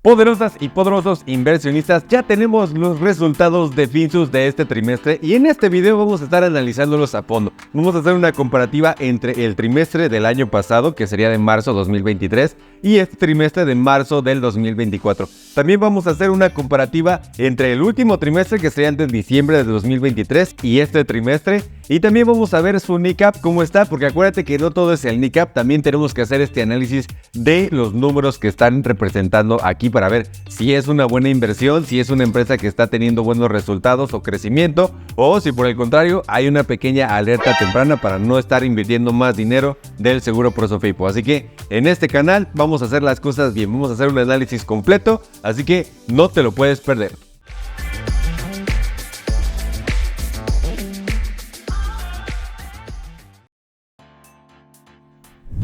Poderosas y poderosos inversionistas, ya tenemos los resultados de Finsus de este trimestre y en este video vamos a estar analizándolos a fondo. Vamos a hacer una comparativa entre el trimestre del año pasado, que sería de marzo 2023, y este trimestre de marzo del 2024. También vamos a hacer una comparativa entre el último trimestre, que sería de diciembre de 2023, y este trimestre. Y también vamos a ver su NICAP cómo está, porque acuérdate que no todo es el NICAP, también tenemos que hacer este análisis de los números que están representando aquí para ver si es una buena inversión, si es una empresa que está teniendo buenos resultados o crecimiento, o si por el contrario hay una pequeña alerta temprana para no estar invirtiendo más dinero del seguro Prosofipo. Así que en este canal vamos a hacer las cosas bien, vamos a hacer un análisis completo, así que no te lo puedes perder.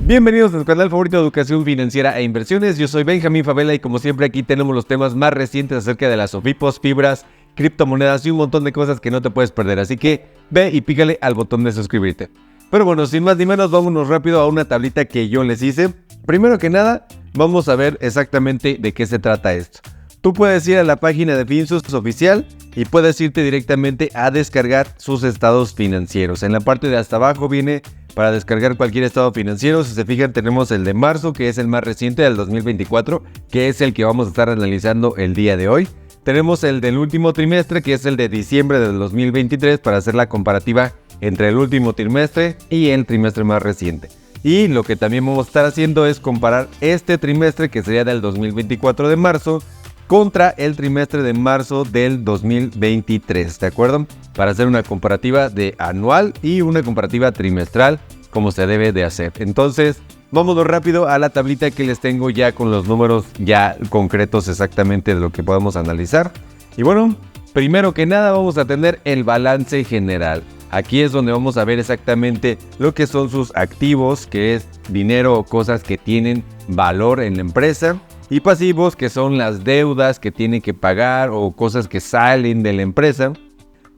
Bienvenidos a tu canal favorito de educación financiera e inversiones. Yo soy Benjamín Favela y como siempre aquí tenemos los temas más recientes acerca de las Sofipos, fibras, criptomonedas y un montón de cosas que no te puedes perder. Así que ve y pícale al botón de suscribirte. Pero bueno, sin más ni menos, vámonos rápido a una tablita que yo les hice. Primero que nada, vamos a ver exactamente de qué se trata esto. Tú puedes ir a la página de Finsus oficial y puedes irte directamente a descargar sus estados financieros. En la parte de hasta abajo viene para descargar cualquier estado financiero. Si se fijan, tenemos el de marzo, que es el más reciente del 2024, que es el que vamos a estar analizando el día de hoy. Tenemos el del último trimestre, que es el de diciembre del 2023, para hacer la comparativa entre el último trimestre y el trimestre más reciente. Y lo que también vamos a estar haciendo es comparar este trimestre, que sería del 2024 de marzo, contra el trimestre de marzo del 2023, ¿de acuerdo? Para hacer una comparativa de anual y una comparativa trimestral, como se debe de hacer. Entonces, vámonos rápido a la tablita que les tengo ya con los números ya concretos exactamente de lo que podemos analizar. Y bueno, primero que nada vamos a tener el balance general. Aquí es donde vamos a ver exactamente lo que son sus activos, que es dinero o cosas que tienen valor en la empresa. Y pasivos, que son las deudas que tiene que pagar o cosas que salen de la empresa.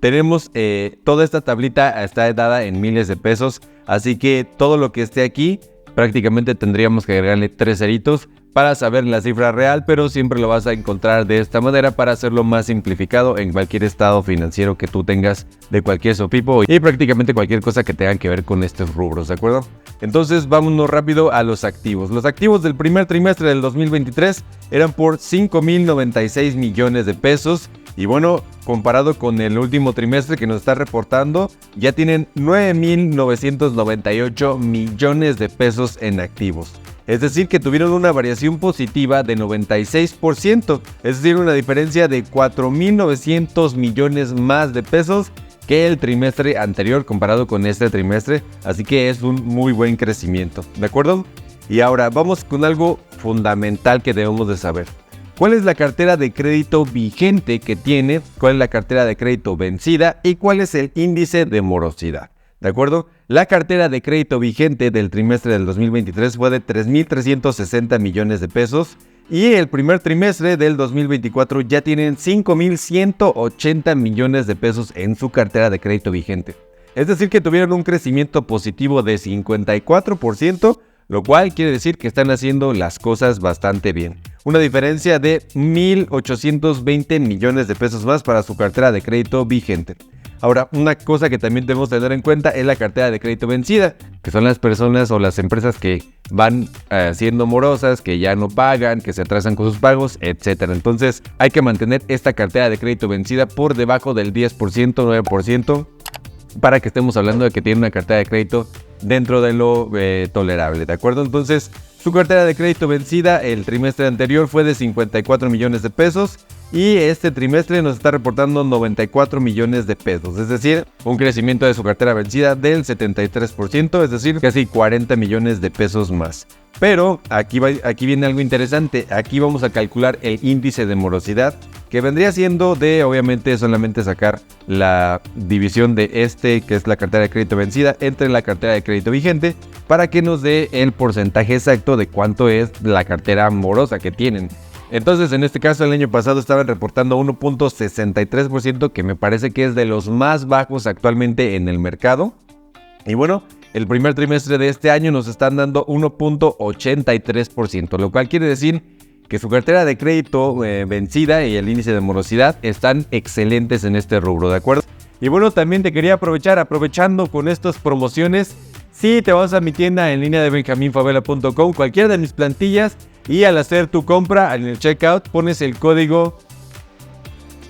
Tenemos toda esta tablita está dada en miles de pesos, así que todo lo que esté aquí prácticamente tendríamos que agregarle 3 ceritos para saber la cifra real, pero siempre lo vas a encontrar de esta manera para hacerlo más simplificado en cualquier estado financiero que tú tengas de cualquier Sofipo y prácticamente cualquier cosa que tenga que ver con estos rubros, ¿de acuerdo? Entonces vámonos rápido a los activos. Los activos del primer trimestre del 2023 eran por 5,096 millones de pesos. Y bueno, comparado con el último trimestre que nos está reportando, ya tienen 9,998 millones de pesos en activos. Es decir, que tuvieron una variación positiva de 96%, es decir, una diferencia de 4,900 millones más de pesos que el trimestre anterior comparado con este trimestre, así que es un muy buen crecimiento, ¿de acuerdo? Y ahora vamos con algo fundamental que debemos de saber. ¿Cuál es la cartera de crédito vigente que tiene? ¿Cuál es la cartera de crédito vencida? ¿Y cuál es el índice de morosidad? ¿De acuerdo? La cartera de crédito vigente del trimestre del 2023 fue de 3,360 millones de pesos y el primer trimestre del 2024 ya tienen 5,180 millones de pesos en su cartera de crédito vigente. Es decir, que tuvieron un crecimiento positivo de 54%, lo cual quiere decir que están haciendo las cosas bastante bien. Una diferencia de 1,820 millones de pesos más para su cartera de crédito vigente. Ahora, una cosa que también debemos tener en cuenta es la cartera de crédito vencida, que son las personas o las empresas que van siendo morosas, que ya no pagan, que se atrasan con sus pagos, etc. Entonces, hay que mantener esta cartera de crédito vencida por debajo del 10%, 9%, para que estemos hablando de que tiene una cartera de crédito dentro de lo tolerable, ¿de acuerdo? Entonces, su cartera de crédito vencida el trimestre anterior fue de 54 millones de pesos y este trimestre nos está reportando 94 millones de pesos, es decir, un crecimiento de su cartera vencida del 73%, es decir, casi 40 millones de pesos más. Pero aquí viene algo interesante, aquí vamos a calcular el índice de morosidad, que vendría siendo de, obviamente, solamente sacar la división de que es la cartera de crédito vencida, entre la cartera de crédito vigente, para que nos dé el porcentaje exacto de cuánto es la cartera morosa que tienen. Entonces, en este caso, el año pasado estaban reportando 1,63%, que me parece que es de los más bajos actualmente en el mercado. Y bueno, el primer trimestre de este año nos están dando 1,83%, lo cual quiere decir que su cartera de crédito vencida y el índice de morosidad están excelentes en este rubro, ¿de acuerdo? Y bueno, también te quería aprovechando con estas promociones, si te vas a mi tienda en línea de benjaminfavela.com, cualquiera de mis plantillas, y al hacer tu compra en el checkout pones el código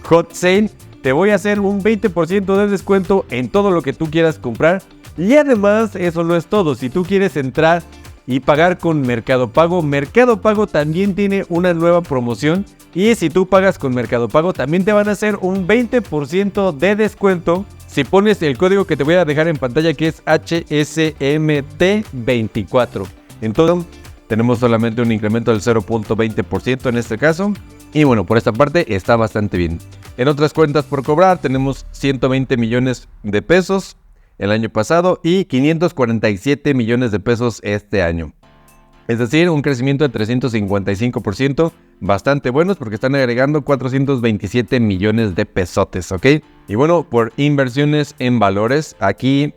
HOTSALE, te voy a hacer un 20% de descuento en todo lo que tú quieras comprar. Y además, eso no es todo. Si tú quieres entrar y pagar con Mercado Pago también tiene una nueva promoción. Y si tú pagas con Mercado Pago, también te van a hacer un 20% de descuento si pones el código que te voy a dejar en pantalla, que es HSMT24. Entonces, tenemos solamente un incremento del 0.20% en este caso. Y bueno, por esta parte está bastante bien. En otras cuentas por cobrar tenemos 120 millones de pesos el año pasado y 547 millones de pesos este año. Es decir, un crecimiento de 355%, bastante buenos porque están agregando 427 millones de pesotes, ¿ok? Y bueno, por inversiones en valores, aquí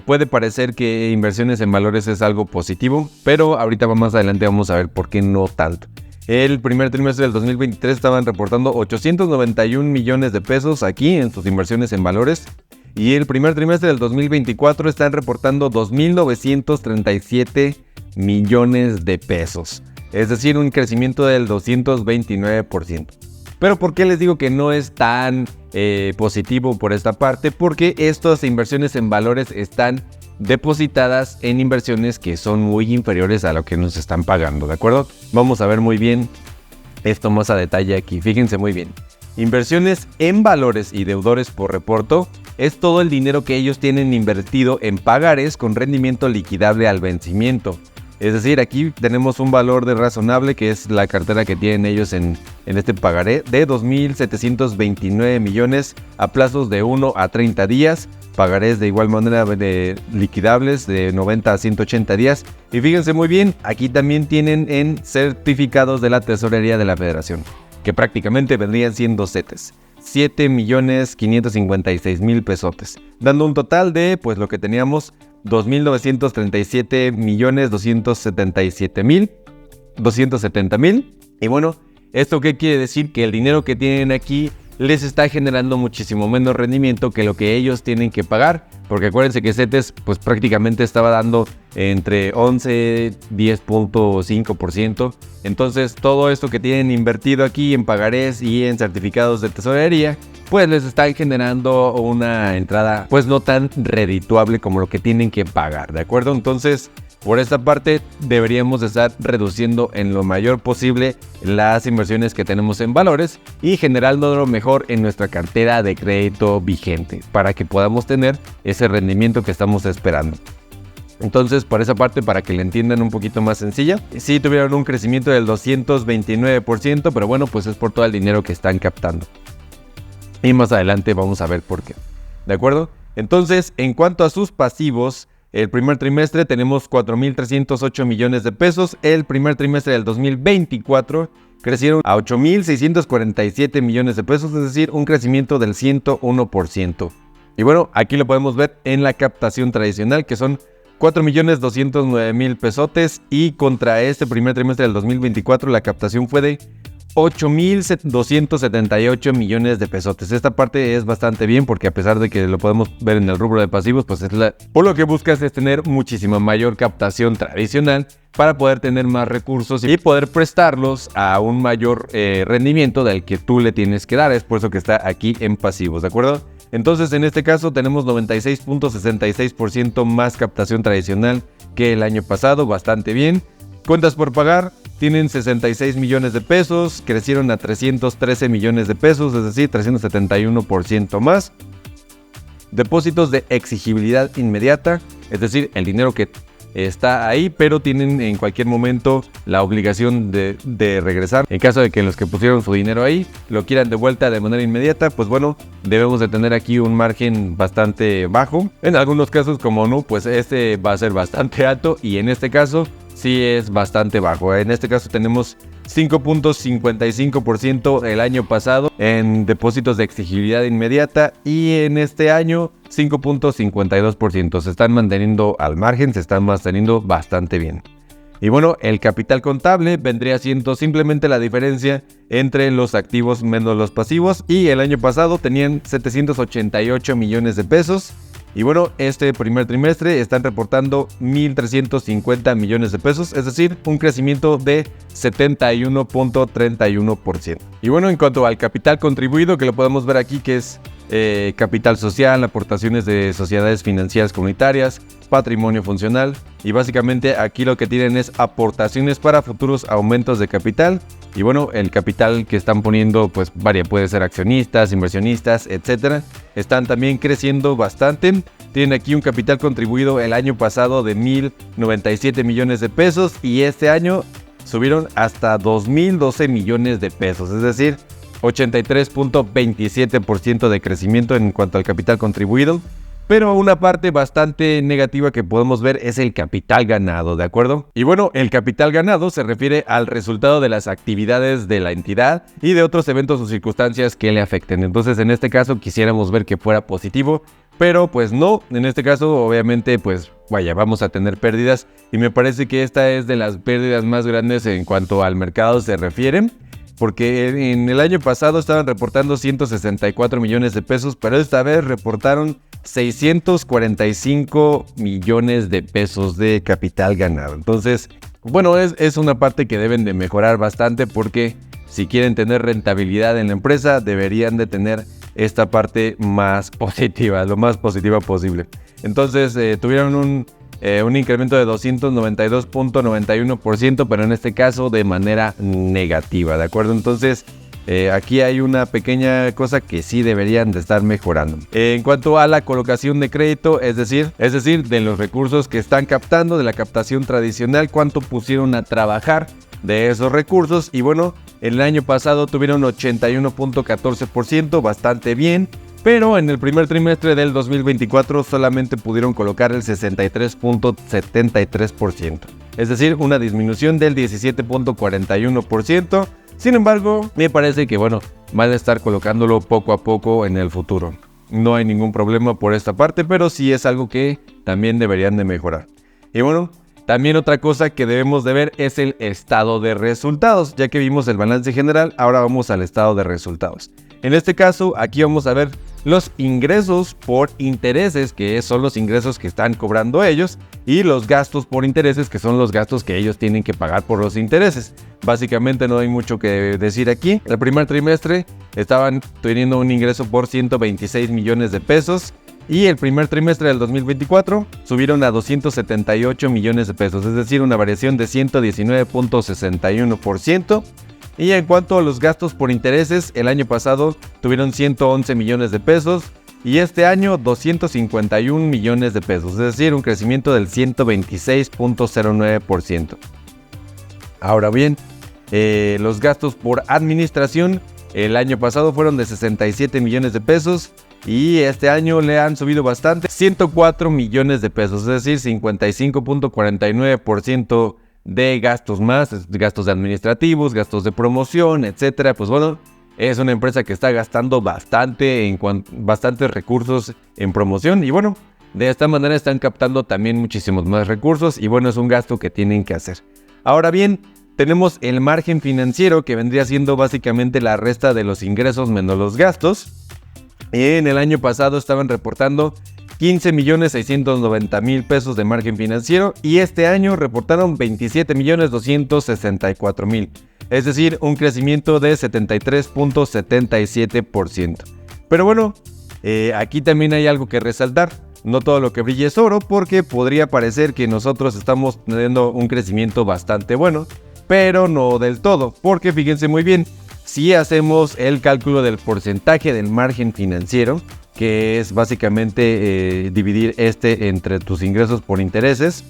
puede parecer que inversiones en valores es algo positivo, pero ahorita más adelante vamos a ver por qué no tanto. El primer trimestre del 2023 estaban reportando 891 millones de pesos aquí en sus inversiones en valores. Y el primer trimestre del 2024 están reportando 2.937 millones de pesos. Es decir, un crecimiento del 229%. Pero ¿por qué les digo que no es tan positivo por esta parte? Porque estas inversiones en valores están depositadas en inversiones que son muy inferiores a lo que nos están pagando, ¿de acuerdo? Vamos a ver muy bien esto más a detalle aquí, fíjense muy bien. Inversiones en valores y deudores por reporto es todo el dinero que ellos tienen invertido en pagares con rendimiento liquidable al vencimiento. Es decir, aquí tenemos un valor de razonable, que es la cartera que tienen ellos en este pagaré, de 2.729 millones a plazos de 1 a 30 días. Pagarés de igual manera de liquidables de 90 a 180 días. Y fíjense muy bien, aquí también tienen en certificados de la Tesorería de la Federación, que prácticamente vendrían siendo CETES. 7.556.000 pesotes, dando un total de, pues lo que teníamos, 2.937.270.000. Y bueno, ¿esto qué quiere decir? Que el dinero que tienen aquí les está generando muchísimo menos rendimiento que lo que ellos tienen que pagar, porque acuérdense que CETES pues prácticamente estaba dando entre 11, 10.5%. Entonces todo esto que tienen invertido aquí en pagarés y en certificados de tesorería, pues les están generando una entrada pues no tan redituable como lo que tienen que pagar, ¿de acuerdo? Entonces, por esta parte deberíamos estar reduciendo en lo mayor posible las inversiones que tenemos en valores y generando lo mejor en nuestra cartera de crédito vigente para que podamos tener ese rendimiento que estamos esperando. Entonces, por esa parte, para que la entiendan un poquito más sencilla, sí tuvieron un crecimiento del 229%, pero bueno, pues es por todo el dinero que están captando. Y más adelante vamos a ver por qué. ¿De acuerdo? Entonces, en cuanto a sus pasivos, el primer trimestre tenemos 4.308 millones de pesos. El primer trimestre del 2024 crecieron a 8.647 millones de pesos, es decir, un crecimiento del 101%. Y bueno, aquí lo podemos ver en la captación tradicional, que son 4.209.000 pesotes, y contra este primer trimestre del 2024 la captación fue de 8.278 millones de pesotes. Esta parte es bastante bien porque a pesar de que lo podemos ver en el rubro de pasivos, pues por lo que buscas es tener muchísima mayor captación tradicional para poder tener más recursos y poder prestarlos a un mayor rendimiento del que tú le tienes que dar. Es por eso que está aquí en pasivos, ¿de acuerdo? Entonces, en este caso tenemos 96.66% más captación tradicional que el año pasado, bastante bien. Cuentas por pagar tienen 66 millones de pesos, crecieron a 313 millones de pesos, es decir, 371% más. Depósitos de exigibilidad inmediata, es decir, el dinero que está ahí, pero tienen en cualquier momento la obligación de regresar. En caso de que los que pusieron su dinero ahí lo quieran de vuelta de manera inmediata, pues bueno, debemos de tener aquí un margen bastante bajo. En algunos casos, como no, pues este va a ser bastante alto, y en este caso sí es bastante bajo. En este caso tenemos 5.55% el año pasado en depósitos de exigibilidad inmediata, y en este año 5.52%. Se están manteniendo al margen, se están manteniendo bastante bien. Y bueno, el capital contable vendría siendo simplemente la diferencia entre los activos menos los pasivos, y el año pasado tenían 788 millones de pesos. Y bueno, este primer trimestre están reportando 1.350 millones de pesos, es decir, un crecimiento de 71.31%. Y bueno, en cuanto al capital contribuido, que lo podemos ver aquí, que es capital social, aportaciones de sociedades financieras comunitarias, patrimonio funcional, y básicamente aquí lo que tienen es aportaciones para futuros aumentos de capital. Y bueno, el capital que están poniendo pues varia, puede ser accionistas, inversionistas, etcétera. Están también creciendo bastante. Tienen aquí un capital contribuido el año pasado de 1.097 millones de pesos, y este año subieron hasta 2.012 millones de pesos, es decir, 83.27% de crecimiento en cuanto al capital contribuido. Pero una parte bastante negativa que podemos ver es el capital ganado, ¿de acuerdo? Y bueno, el capital ganado se refiere al resultado de las actividades de la entidad y de otros eventos o circunstancias que le afecten. Entonces, en este caso quisiéramos ver que fuera positivo, pero pues no. En este caso, obviamente, pues vaya, vamos a tener pérdidas, y me parece que esta es de las pérdidas más grandes en cuanto al mercado se refiere. Porque en el año pasado estaban reportando 164 millones de pesos, pero esta vez reportaron 645 millones de pesos de capital ganado. Entonces, bueno, es una parte que deben de mejorar bastante, porque si quieren tener rentabilidad en la empresa, deberían de tener esta parte más positiva, lo más positiva posible. Entonces, tuvieron un incremento de 292.91%, pero en este caso de manera negativa, ¿de acuerdo? Entonces, aquí hay una pequeña cosa que sí deberían de estar mejorando. En cuanto a la colocación de crédito, es decir, de los recursos que están captando, de la captación tradicional, cuánto pusieron a trabajar de esos recursos. Y bueno, el año pasado tuvieron 81.14%, bastante bien. Pero en el primer trimestre del 2024 solamente pudieron colocar el 63.73%. Es decir, una disminución del 17.41%. Sin embargo, me parece que bueno, van a estar colocándolo poco a poco en el futuro. No hay ningún problema por esta parte, pero sí es algo que también deberían de mejorar. Y bueno, también otra cosa que debemos de ver es el estado de resultados. Ya que vimos el balance general, ahora vamos al estado de resultados. En este caso, aquí vamos a ver los ingresos por intereses, que son los ingresos que están cobrando ellos, y los gastos por intereses, que son los gastos que ellos tienen que pagar por los intereses. Básicamente no hay mucho que decir aquí. El primer trimestre estaban teniendo un ingreso por 126 millones de pesos, y el primer trimestre del 2024 subieron a 278 millones de pesos, es decir, una variación de 119.61%. Y en cuanto a los gastos por intereses, el año pasado tuvieron 111 millones de pesos y este año 251 millones de pesos, es decir, un crecimiento del 126.09%. Ahora bien, los gastos por administración el año pasado fueron de 67 millones de pesos y este año le han subido bastante, 104 millones de pesos, es decir, 55.49% de gastos más, gastos administrativos, gastos de promoción, etcétera. Pues bueno, es una empresa que está gastando bastantes recursos en promoción y bueno, de esta manera están captando también muchísimos más recursos y bueno, es un gasto que tienen que hacer. Ahora bien, tenemos el margen financiero, que vendría siendo básicamente la resta de los ingresos menos los gastos. En el año pasado estaban reportando 15.690.000 pesos de margen financiero y este año reportaron 27.264.000, es decir, un crecimiento de 73.77%. Pero bueno, aquí también hay algo que resaltar. No todo lo que brilla es oro, porque podría parecer que nosotros estamos teniendo un crecimiento bastante bueno, pero no del todo, porque fíjense muy bien, si hacemos el cálculo del porcentaje del margen financiero, que es básicamente dividir entre tus ingresos por intereses,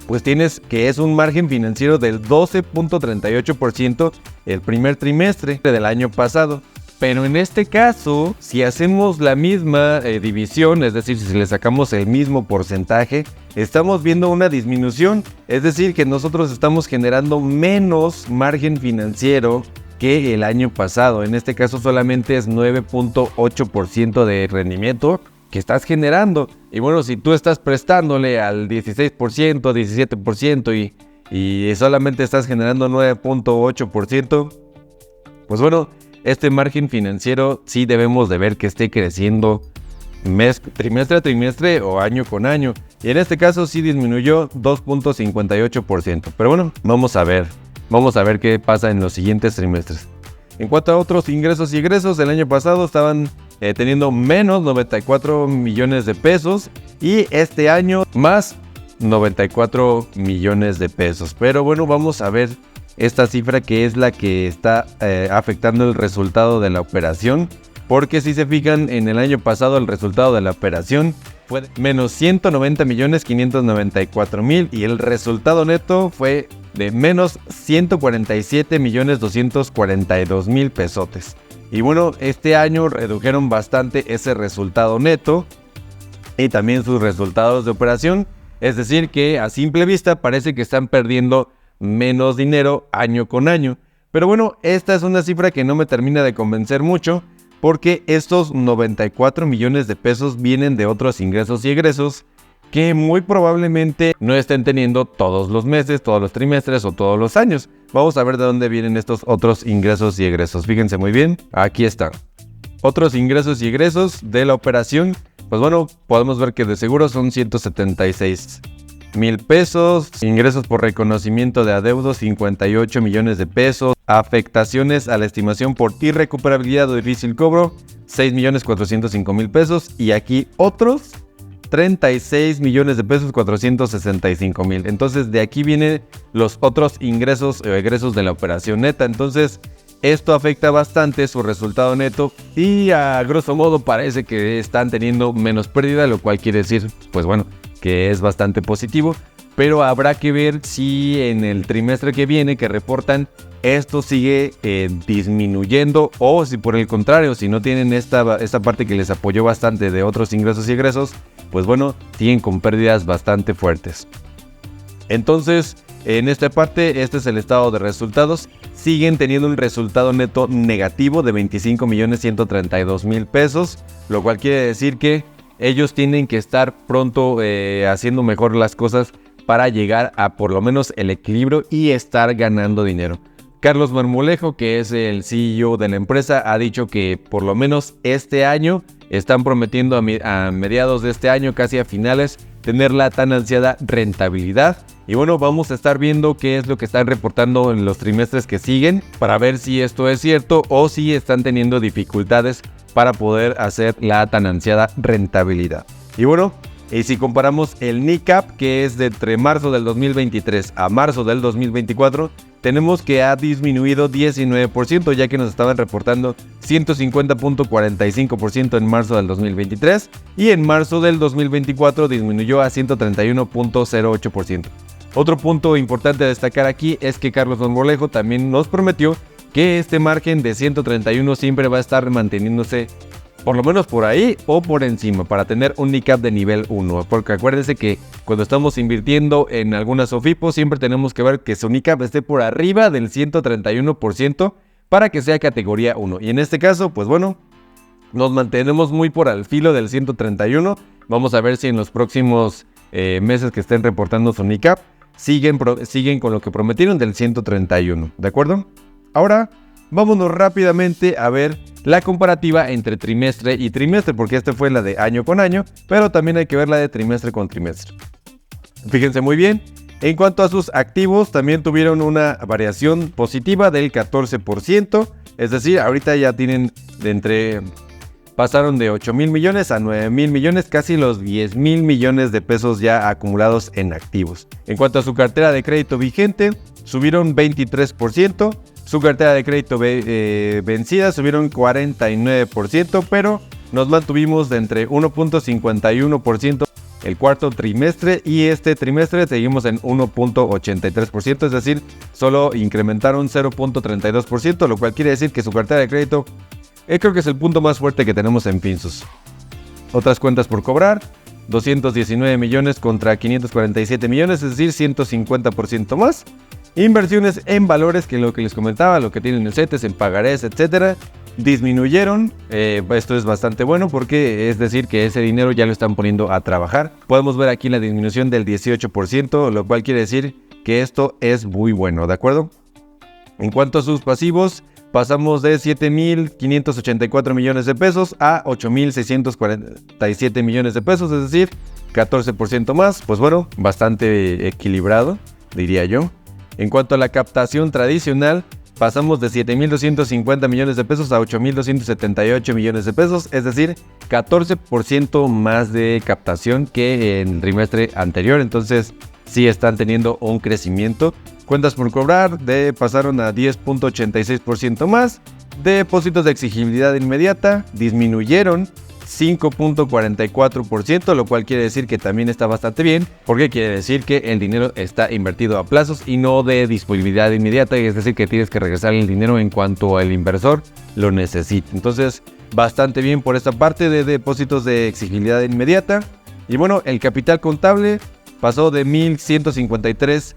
pues tienes que es un margen financiero del 12.38% el primer trimestre del año pasado. Pero en este caso, si hacemos la misma división, es decir, si le sacamos el mismo porcentaje, estamos viendo una disminución. Es decir, que nosotros estamos generando menos margen financiero que el año pasado. En este caso solamente es 9.8% de rendimiento que estás generando. Y bueno, si tú estás prestándole al 16%, 17% y solamente estás generando 9.8%, pues bueno, este margen financiero sí debemos de ver que esté creciendo trimestre a trimestre o año con año. Y en este caso sí disminuyó 2.58%. Pero bueno, vamos a ver qué pasa en los siguientes trimestres. En cuanto a otros ingresos y egresos, el año pasado estaban teniendo menos 94 millones de pesos y este año más 94 millones de pesos. Pero bueno, vamos a ver esta cifra que es la que está afectando el resultado de la operación. Porque si se fijan, en el año pasado el resultado de la operación fue de menos 190.594.000 y el resultado neto fue de menos 147.242.000 pesotes. Y bueno, este año redujeron bastante ese resultado neto y también sus resultados de operación. Es decir que a simple vista parece que están perdiendo menos dinero año con año. Pero bueno, esta es una cifra que no me termina de convencer mucho, porque estos 94 millones de pesos vienen de otros ingresos y egresos que muy probablemente no estén teniendo todos los meses, todos los trimestres o todos los años. Vamos a ver de dónde vienen estos otros ingresos y egresos. Fíjense muy bien, aquí están. Otros ingresos y egresos de la operación, pues bueno, podemos ver que de seguro son 176.000 pesos, ingresos por reconocimiento de adeudos 58 millones de pesos, afectaciones a la estimación por irrecuperabilidad o difícil cobro 6.405.000 pesos y aquí otros 36 millones de pesos 465.000. Entonces de aquí vienen los otros ingresos o egresos de la operación neta. Entonces esto afecta bastante su resultado neto y a grosso modo parece que están teniendo menos pérdida, lo cual quiere decir, pues bueno, que es bastante positivo, pero habrá que ver si en el trimestre que viene que reportan esto sigue disminuyendo o si por el contrario, si no tienen esta parte que les apoyó bastante de otros ingresos y egresos, pues bueno, siguen con pérdidas bastante fuertes. Entonces, en esta parte, este es el estado de resultados. Siguen teniendo un resultado neto negativo de 25.132.000 pesos, lo cual quiere decir que ellos tienen que estar pronto haciendo mejor las cosas para llegar a por lo menos el equilibrio y estar ganando dinero. Carlos Marmolejo, que es el CEO de la empresa, ha dicho que por lo menos este año están prometiendo a mediados de este año, casi a finales, tener la tan ansiada rentabilidad. Y bueno, vamos a estar viendo qué es lo que están reportando en los trimestres que siguen para ver si esto es cierto o si están teniendo dificultades para poder hacer la tan ansiada rentabilidad. Y bueno, y si comparamos el NICAP, que es de entre marzo del 2023 a marzo del 2024, tenemos que ha disminuido 19%, ya que nos estaban reportando 150.45% en marzo del 2023 y en marzo del 2024 disminuyó a 131.08%. Otro punto importante a destacar aquí es que Carlos Marmolejo también nos prometió que este margen de 131 siempre va a estar manteniéndose por lo menos por ahí o por encima para tener un NICAP de nivel 1, porque acuérdense que cuando estamos invirtiendo en algunas SOFIPO siempre tenemos que ver que su NICAP esté por arriba del 131% para que sea categoría 1, y en este caso pues bueno, nos mantenemos muy por al filo del 131. Vamos a ver si en los próximos meses que estén reportando su NICAP siguen con lo que prometieron del 131, ¿de acuerdo? Ahora vámonos rápidamente a ver la comparativa entre trimestre y trimestre, porque esta fue la de año con año, pero también hay que ver la de trimestre con trimestre. Fíjense muy bien, en cuanto a sus activos, también tuvieron una variación positiva del 14%, es decir, ahorita ya tienen pasaron de 8,000 millones a 9,000 millones, casi los 10,000 millones de pesos ya acumulados en activos. En cuanto a su cartera de crédito vigente, subieron 23%. Su cartera de crédito vencida subieron 49%, pero nos mantuvimos de entre 1.51% el cuarto trimestre y este trimestre seguimos en 1.83%, es decir, solo incrementaron 0.32%, lo cual quiere decir que su cartera de crédito creo que es el punto más fuerte que tenemos en Finsus. Otras cuentas por cobrar, 219 millones contra 547 millones, es decir, 150% más. Inversiones en valores, que lo que les comentaba, lo que tienen en CETES, en pagarés, etcétera, disminuyeron. Esto es bastante bueno porque es decir que ese dinero ya lo están poniendo a trabajar. Podemos ver aquí la disminución del 18%, lo cual quiere decir que esto es muy bueno, ¿de acuerdo? En cuanto a sus pasivos, pasamos de 7.584 millones de pesos a 8.647 millones de pesos, es decir, 14% más. Pues bueno, bastante equilibrado, diría yo. En cuanto a la captación tradicional, pasamos de 7.250 millones de pesos a 8.278 millones de pesos, es decir, 14% más de captación que en el trimestre anterior. Entonces, sí están teniendo un crecimiento. Cuentas por cobrar pasaron a 10.86% más. Depósitos de exigibilidad inmediata disminuyeron 5.44%, lo cual quiere decir que también está bastante bien, porque quiere decir que el dinero está invertido a plazos y no de disponibilidad inmediata, es decir, que tienes que regresar el dinero en cuanto el inversor lo necesite. Entonces, bastante bien por esta parte de depósitos de exigibilidad inmediata. Y bueno, el capital contable pasó de 1.153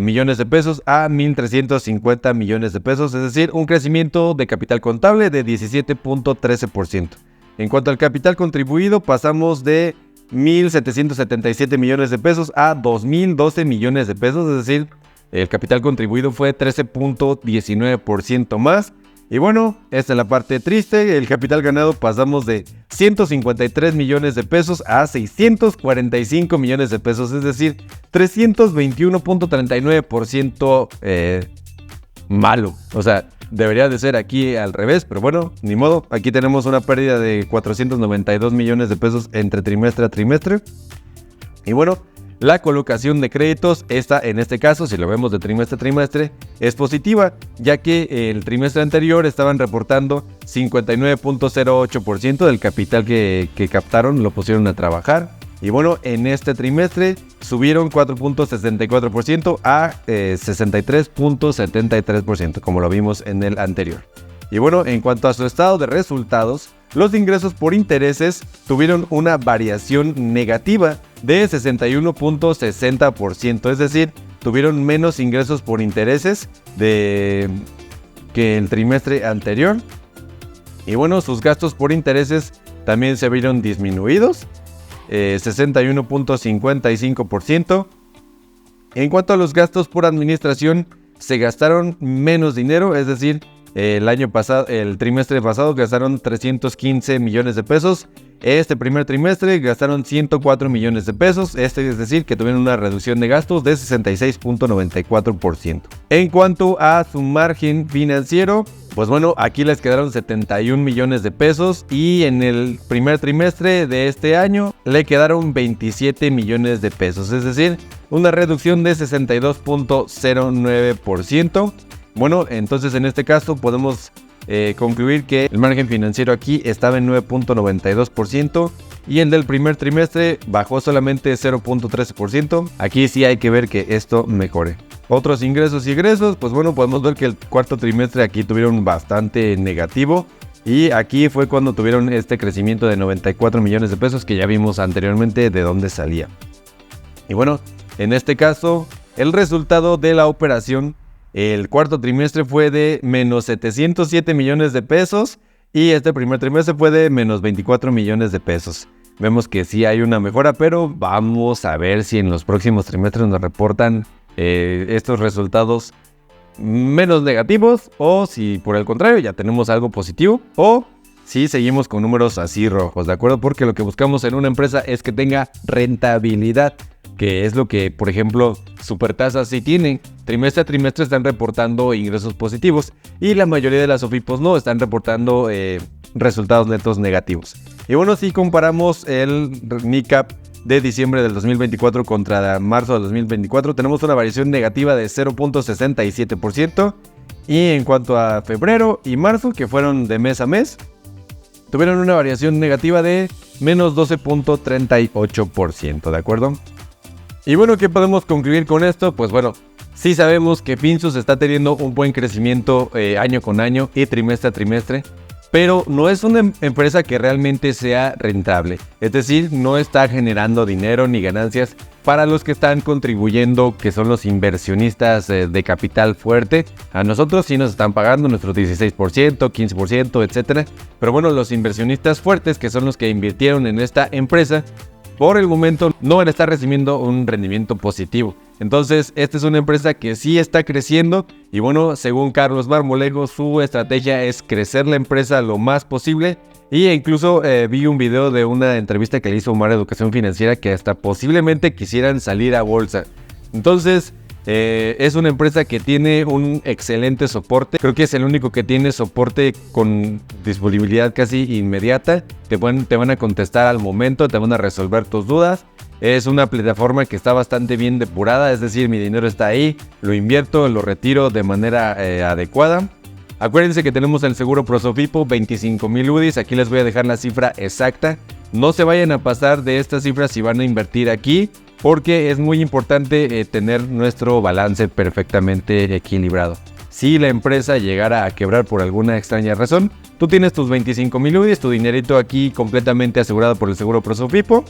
millones de pesos a 1.350 millones de pesos, es decir, un crecimiento de capital contable de 17.13%. En cuanto al capital contribuido, pasamos de 1.777 millones de pesos a 2.012 millones de pesos, es decir, el capital contribuido fue 13.19% más. Y bueno, esta es la parte triste. El capital ganado pasamos de 153 millones de pesos a 645 millones de pesos, es decir, 321.39% malo. O sea, debería de ser aquí al revés, pero bueno, ni modo. Aquí tenemos una pérdida de 492 millones de pesos entre trimestre a trimestre. Y bueno, la colocación de créditos, en este caso, si lo vemos de trimestre a trimestre, es positiva, ya que el trimestre anterior estaban reportando 59.08% del capital que captaron, lo pusieron a trabajar. Y bueno, en este trimestre subieron 4.64% a 63.73%, como lo vimos en el anterior. Y bueno, en cuanto a su estado de resultados, los ingresos por intereses tuvieron una variación negativa de 61.60%, es decir, tuvieron menos ingresos por intereses que el trimestre anterior. Y bueno, sus gastos por intereses también se vieron disminuidos, 61.55%. En cuanto a los gastos por administración, se gastaron menos dinero, es decir, el trimestre pasado gastaron 315 millones de pesos. Este primer trimestre gastaron 104 millones de pesos. Es decir, que tuvieron una reducción de gastos de 66.94%. En cuanto a su margen financiero, pues bueno, aquí les quedaron 71 millones de pesos. Y en el primer trimestre de este año le quedaron 27 millones de pesos. Es decir, una reducción de 62.09%. Bueno, entonces en este caso podemos concluir que el margen financiero aquí estaba en 9.92% y el del primer trimestre bajó solamente 0.13%. Aquí sí hay que ver que esto mejore. Otros ingresos y egresos, pues bueno, podemos ver que el cuarto trimestre aquí tuvieron bastante negativo. Y aquí fue cuando tuvieron este crecimiento de 94 millones de pesos que ya vimos anteriormente de dónde salía. Y bueno, en este caso, el resultado de la operación, el cuarto trimestre fue de menos 707 millones de pesos y este primer trimestre fue de menos 24 millones de pesos. Vemos que sí hay una mejora, pero vamos a ver si en los próximos trimestres nos reportan estos resultados menos negativos o si por el contrario ya tenemos algo positivo o si seguimos con números así rojos, ¿de acuerdo? Porque lo que buscamos en una empresa es que tenga rentabilidad, que es lo que, por ejemplo, Supertasa sí tiene. Trimestre a trimestre están reportando ingresos positivos y la mayoría de las OFIPOS no, están reportando resultados netos negativos. Y bueno, si comparamos el NICAP de diciembre del 2024 contra marzo del 2024, tenemos una variación negativa de 0.67%. Y en cuanto a febrero y marzo, que fueron de mes a mes, tuvieron una variación negativa de menos 12.38%, ¿de acuerdo? Y bueno, ¿qué podemos concluir con esto? Pues bueno, sí sabemos que Finsus está teniendo un buen crecimiento año con año y trimestre a trimestre, pero no es una empresa que realmente sea rentable. Es decir, no está generando dinero ni ganancias para los que están contribuyendo, que son los inversionistas de capital fuerte. A nosotros sí nos están pagando nuestro 16%, 15%, etc. Pero bueno, los inversionistas fuertes, que son los que invirtieron en esta empresa, por el momento no van a estar recibiendo un rendimiento positivo. Entonces, esta es una empresa que sí está creciendo y bueno, según Carlos Marmolejo, su estrategia es crecer la empresa lo más posible. Y incluso vi un video de una entrevista que le hizo Omar Educación Financiera que hasta posiblemente quisieran salir a bolsa. Entonces, es una empresa que tiene un excelente soporte. Creo que es el único que tiene soporte con disponibilidad casi inmediata. Te van a contestar al momento, te van a resolver tus dudas. Es una plataforma que está bastante bien depurada, es decir, mi dinero está ahí, lo invierto, lo retiro de manera adecuada. Acuérdense que tenemos el seguro Prosofipo, 25,000 UDIs, aquí les voy a dejar la cifra exacta. No se vayan a pasar de esta cifra si van a invertir aquí, porque es muy importante tener nuestro balance perfectamente equilibrado. Si la empresa llegara a quebrar por alguna extraña razón, tú tienes tus 25,000 UDIs, tu dinerito aquí completamente asegurado por el seguro Prosofipo,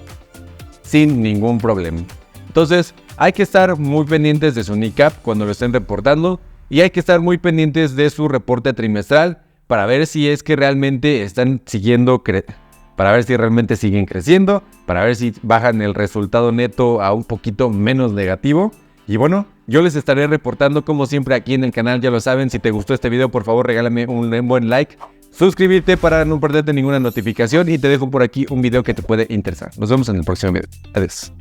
sin ningún problema. Entonces, hay que estar muy pendientes de su NICAP cuando lo estén reportando y hay que estar muy pendientes de su reporte trimestral para ver si es que realmente están siguiendo para ver si realmente siguen creciendo, para ver si bajan el resultado neto a un poquito menos negativo. Y bueno, yo les estaré reportando como siempre aquí en el canal, ya lo saben. Si te gustó este video, por favor regálame un buen like, suscribirte para no perderte ninguna notificación y te dejo por aquí un video que te puede interesar. Nos vemos en el próximo video. Adiós.